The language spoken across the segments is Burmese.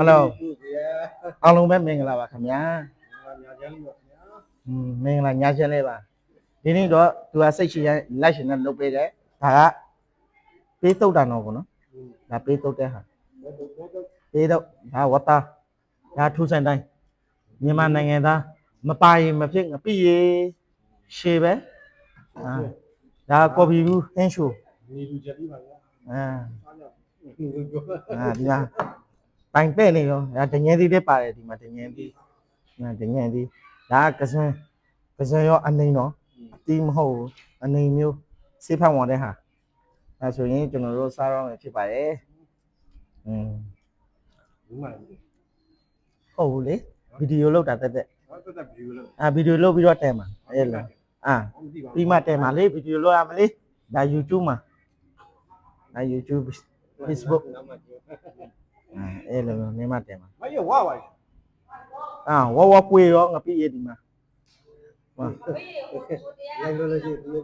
Hello အားလုံးပဲမင်္ဂလာပါခင်ဗျာမင်္ဂလာညချမ်းလေးပါဒီနေ့တော့သူကစိတ်ရှိရလိုက်ရှင်နဲ့လုပ်ပေးတယ်ဒါကပေးတုတ်တာတော့ဗောနော်ဒါပေးတုတ်တဲ့ဟာပေးတော့ဒါဝတ်သားဒါထူးဆန်းတိုင်းမြန်မာနိုင်ငံသားမပါရင်မဖြစ်ငပိရေရှေပဲဒါကော်ဖီဘူးဟင်းရှိုးနေလူချက်ပြီးပါဗျာဒီမှာတိုင်ပဲ့နေရောဒါတငယ်သေးလေးပါတယ်ဒီမှာတငယ်သေးတငယ်သေးဒါကစံရောအနေနော်အတီးမဟုတ်ဘူးအနေမျိုးစေးဖတ်ဝင်တဲ့ဟာအဲဆိုရင်ကျွန်တော်တို့စားတော့မယ်ဖြစ်ပါတယ်ဟုတ်ဘူးလေဗီဒီယိုလောက်တာတက်ဗီဒီယိုလောက်ပြီးတော့တဲမှာအဲ့လားပြီးမှတဲမှာလေဗီဒီယိုလောက်ရမလေးဒါ YouTube မှာဒါ YouTube Facebook အဲ့လိုမျိုးနေမှတဲမှာမရဝါပါဝကွေရောငါပြည့်ရဒီမှာလိုက်လို့ရှိဒီလို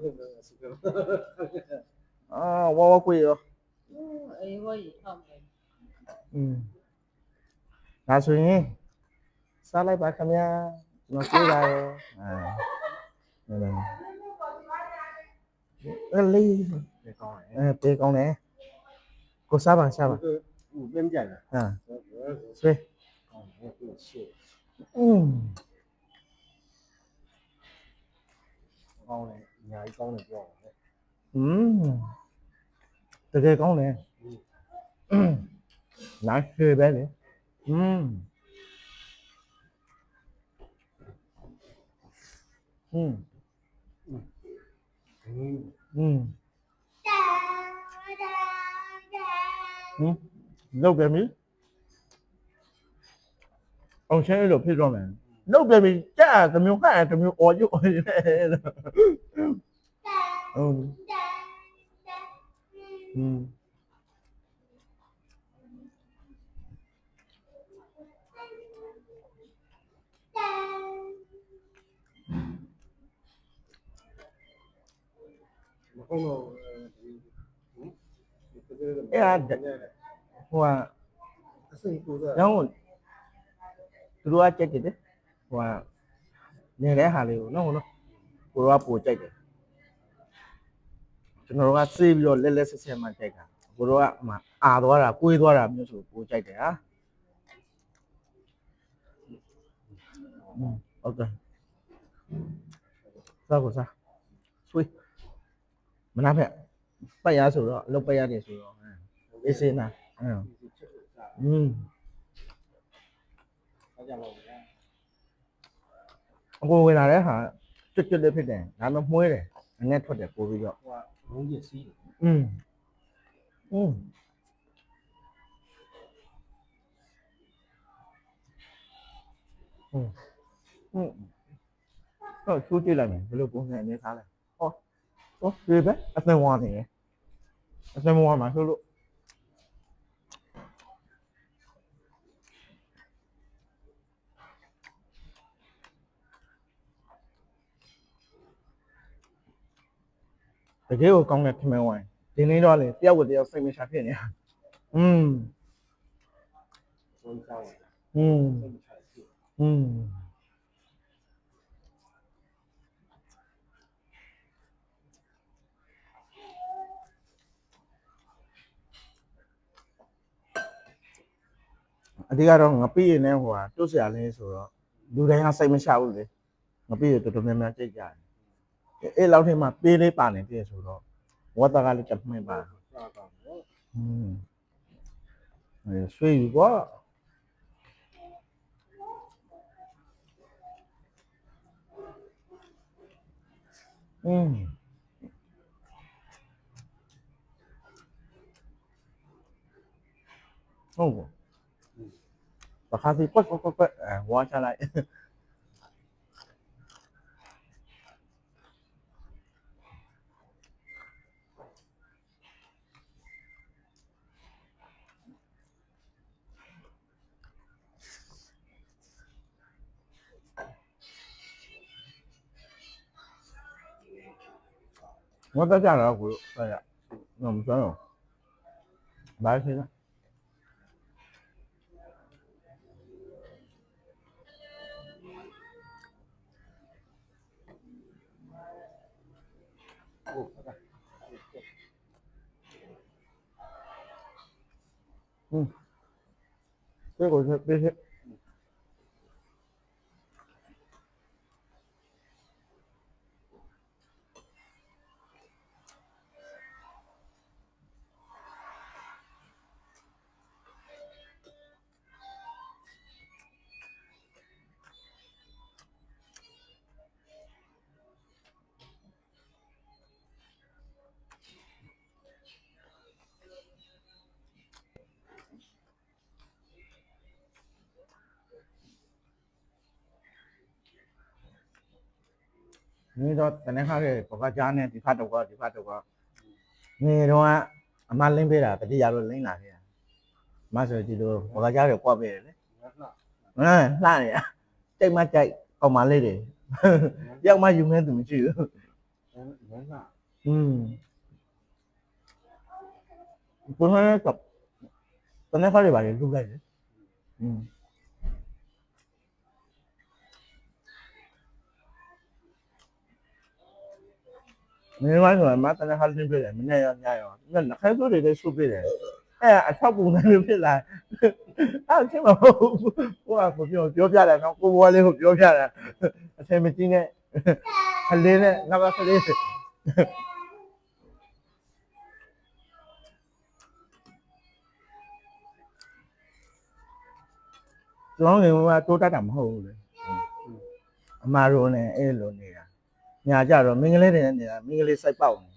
ဝကွေရောအေးဝရီထောက်မယ်ဒါဆိုရင်စားလိုက်ပါခင်ဗျာကျွန်တော်ပြေးပါရောလေးပေးကောင်းတယ်ကိုစားပါ边讲的所以ကောင်းတယ်အများကြီးကောင်းတယ်ပြောတယ်တကယ်ကောင်းတယ်နိုင်ရွှေပဲလေလောက်ပြန်ပြီအောင်ရှင်းလို့ဖြစ်တော့မယ်လောက်ပြန်ပြီကြာတမျိုးခါတမျိုးအော်ရုပ်ဟုတ်တော့အဲ့ဟိုကအစိကိုစားရောင်းသူတို့ကကြိုက်တယ်ဟိုနေတဲ့ဟာလေးကိုနော်ကိုတော့ပိုကြိုက်တယ်ကျွန်တော်တို့ကစေးပြီးတော့လက်ဆက်ဆက်မှကြိုက်တာကိုတော့ကအာသွားတာကိုွေးသွားတာမျိုးဆိုပိုကြိုက်တယ်ဟာဟုတ်ကဲ့စားဆွေးမနာဖက်ပတ်ရဆိုတော့အလုပ်ပတ်ရတယ်ဆိုတော့အေးစေးနာအကိုဝင်လာတဲ့ဟာကျွတ်လေးဖြစ်တယ်ဒါမှမွှဲတယ်အနဲ့ထွက်တယ်ပို့ပြီးတော့ဟိုကလုံးကြီးစီးတယ်ချိုးကြည့်လိုက်မယ်ဘယ်လိုပုံစံအနေထားလဲဒီပဲအသင်ဝါနေအသင်ဝါမှာဆိုလို့တကယ်ကိုကောင်းတဲ့ထမင်းဝိုင်းဒီနေ့တော့လေတယောက်ကိုတယောက်စိတ်မချဖြစ်နေတာအဓိကတော့ငပိရည်နဲ့ဟိုဟာတွတ်စရာလေးဆိုတော့လူတိုင်းကစိတ်မချဘူးလေငပိရည်တော်တော်များများကြိတ်ကြတယ်အဲ့လောက်ထဲမှာပေးလေးပါနေပြည့်ဆိုတော့ဝတ်သားကလည်းကြမှတ်ပါဆွေးယူပေါ့ဟုတ်ပါဘာသာပတ်ဝါချလိုက်我在家了，我哎呀，那么专用，买去了。嗯，这个是必须。你说等那看的，不个家呢，地发多个，地发多个。你说啊，妈领别了，不是家里领哪去？妈说这个不个家里过别的。嗯，哪里啊？这妈在搞嘛来的？要么有没怎么去？嗯，不是那个，等那看的吧，就出来的。嗯。你说妈等那看领别的，明天要加油。那还说的收别的。哎呀，他不能别来。啊，听了我不表现了，那我那个表现了，才没今天还累呢，那个还累。ကျွန်တော်ငယ်ကတိုးတက်တာမဟုတ်ဘူးလေအမားတို့နဲ့အဲ့လိုနေတာညာကြတော့မင်းကလေးတွေနဲ့နေတာမင်းကလေးစိုက်ပေါက်နေ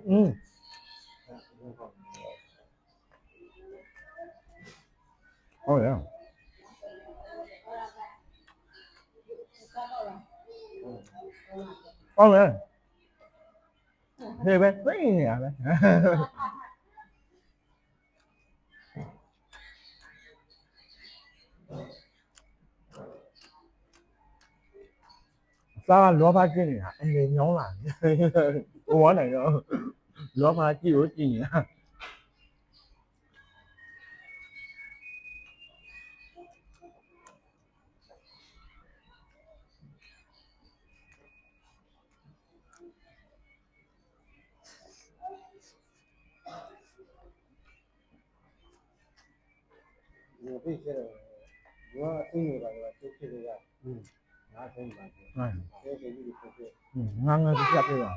อืมဟုတ်ရဟုတ်ရဟေးပဲသိနေရပဲစားကလောဘကျင့်နေတာအငယ်ညောင်းလာဟိုဝနိုင်တော့လောဘကြည့်လို့ကြည့်နေတာ我这些人，我生意吧，都去这个，拿钱买去，这些一出去，ငါပြပြပါ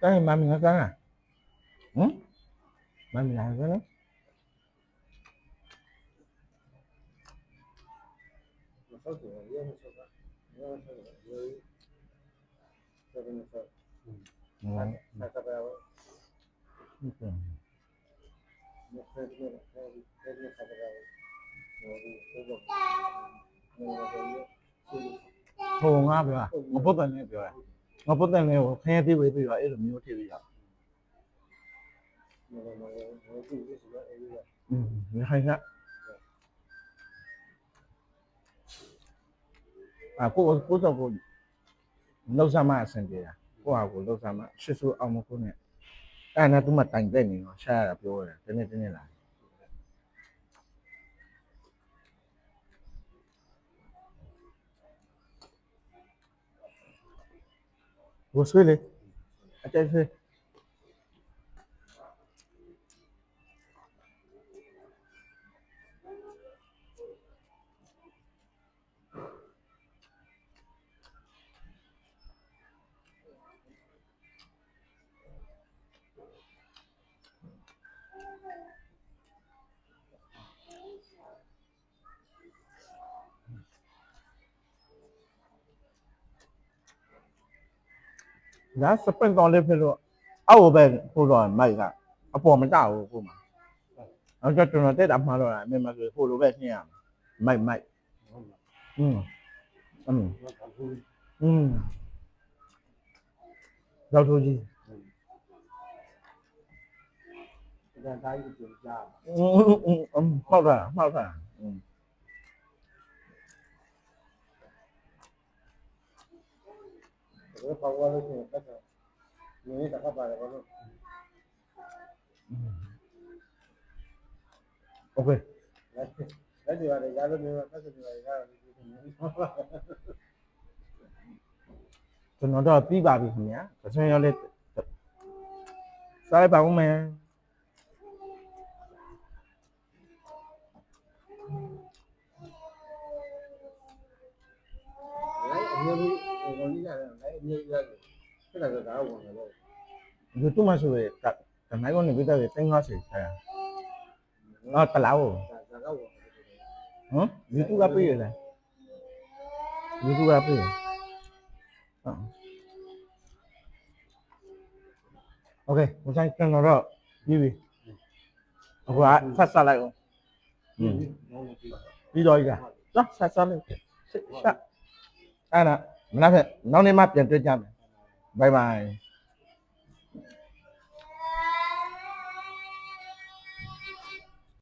တိုင်းမမီငါကန်းလားဟမ်မမီလားကန်း我手机也没收过，也没收过，有，这个没收，还这边我，ဟုတ်ကဲ့我开这个，开这个这边我ဟိုငါပြောငါပုတ်တယ်နဲ့ပြောရငါပုတ်တယ်နဲ့ခင်းသေးဝေးပြီးတော့အဲ့လိုမျိုးထည့်ပြီးတော့我自己是个 A 的，你看一下ကိုတော့ကိုလောက်စားမှအဆင်ပြေတာကိုဟာကိုလောက်စားမှရှစ်ဆူအောင်မကိုနဲ့အဲ့နဲ့သူမှတိုင်တဲ့နေတော့ရှာရတာပြောတယ်တင်းနေလာဘိုးဆွေးလေအကျဲဆွေး ဒါစပင့်တော်လေးဖြစ်လို့အောက်ပဲပို့တော့မိုက်ကအပေါ်မကျဘူးကိုမှာအဲ့တော့ကျွန်တော်တက်တာမှားတော့အမေမဆိုဟိုလိုပဲနှင်းရမိုက်อืมရောက်ထိုးကြီး ဒါတိုင်းကိုကြား မှောက်တာဒါပေါက်သွားလို့ရှိရင်တက်တယ်ဒီတခါပါတယ်ဘာလို့ โอเค လက်တွေရတယ်ရလို့မျိုးတက်တယ်ရတယ်ရတယ် ကျွန်တော်တော့ပြီးပါပြီခင်ဗျာပစံရောလေးစားလိုက်ပါဦးမယ် လိုက်အမျိုးကြီးဟိုကောင်ကြီးရတယ်လိုက်အမျိုးကြီးရတယ်ဖြစ်လာတော့ဒါဝင်တယ်လို့ ဒီတူမဆိုရတနိုင်ကနေပြီးတော့350ဆရာတော့တလားဟုတ် ဒါကဝင် ဟမ်ဒီတူကပြေးရလားဒီတူကပြေးโอเคမဆိုင်ကျွန်တော်တော့ပြီးပြီအခုကဆက်လိုက်အောင်ပြီးတော့ကြီးလားဆက်လိုက်ဆက်အဲ့ဒါမနက်ဖြန်နောက်နေ့မှပြန်တွေ့ကြမယ်ဘိုင်ဘိုင်